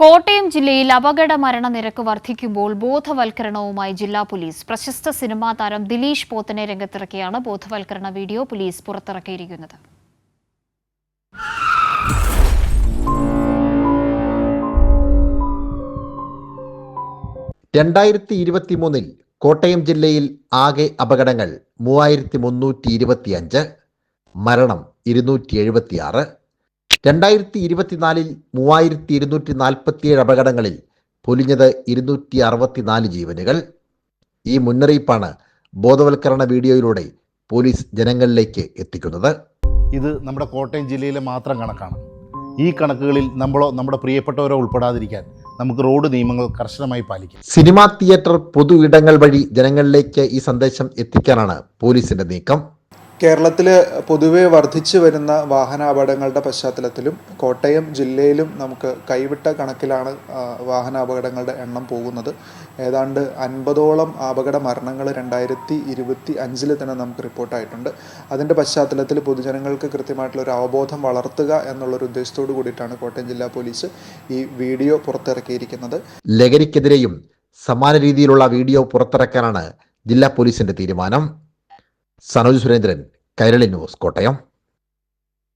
കോട്ടയം ജില്ലയിൽ അപകട മരണനിരക്ക് വർദ്ധിക്കുമ്പോൾ ബോധവൽക്കരണവുമായി ജില്ലാ പോലീസ്. പ്രശസ്ത സിനിമാ താരം ദിലീഷ് പോത്തനെ രംഗത്തിറക്കിയാണ് ബോധവൽക്കരണ വീഡിയോ പോലീസ് പുറത്തിറക്കിയിരിക്കുന്നത്. കോട്ടയം ജില്ലയിൽ ആകെ അപകടങ്ങൾ 3325, മരണം 276. 2024 3247 അപകടങ്ങളിൽ പൊലിഞ്ഞത് 264 ജീവനുകൾ. ഈ മുന്നറിയിപ്പാണ് ബോധവൽക്കരണ വീഡിയോയിലൂടെ പോലീസ് ജനങ്ങളിലേക്ക് എത്തിക്കുന്നത്. ഇത് നമ്മുടെ കോട്ടയം ജില്ലയിലെ മാത്രം കണക്കാണ്. ഈ കണക്കുകളിൽ നമ്മളോ നമ്മുടെ പ്രിയപ്പെട്ടവരോ ഉൾപ്പെടാതിരിക്കാൻ നമുക്ക് റോഡ് നിയമങ്ങൾ കർശനമായി പാലിക്കാം. സിനിമാ തിയേറ്റർ, പൊതു ഇടങ്ങൾ വഴി ജനങ്ങളിലേക്ക് ഈ സന്ദേശം എത്തിക്കാനാണ് പോലീസിന്റെ നീക്കം. കേരളത്തിൽ പൊതുവെ വർദ്ധിച്ചു വരുന്ന വാഹനാപകടങ്ങളുടെ പശ്ചാത്തലത്തിലും കോട്ടയം ജില്ലയിലും നമുക്ക് കൈവിട്ട കണക്കിലാണ് വാഹനാപകടങ്ങളുടെ എണ്ണം പോകുന്നത്. ഏതാണ്ട് 50ഓളം അപകട മരണങ്ങൾ 2025 തന്നെ നമുക്ക് റിപ്പോർട്ടായിട്ടുണ്ട്. അതിൻ്റെ പശ്ചാത്തലത്തിൽ പൊതുജനങ്ങൾക്ക് കൃത്യമായിട്ടുള്ളൊരു അവബോധം വളർത്തുക എന്നുള്ളൊരു ഉദ്ദേശത്തോടു കൂടിയിട്ടാണ് കോട്ടയം ജില്ലാ പോലീസ് ഈ വീഡിയോ പുറത്തിറക്കിയിരിക്കുന്നത്. ലഹരിക്കെതിരെയും സമാന രീതിയിലുള്ള വീഡിയോ പുറത്തിറക്കാനാണ് ജില്ലാ പോലീസിന്റെ തീരുമാനം. സനോജ് സുരേന്ദ്രൻ, കൈരളി ന്യൂസ്, കോട്ടയം.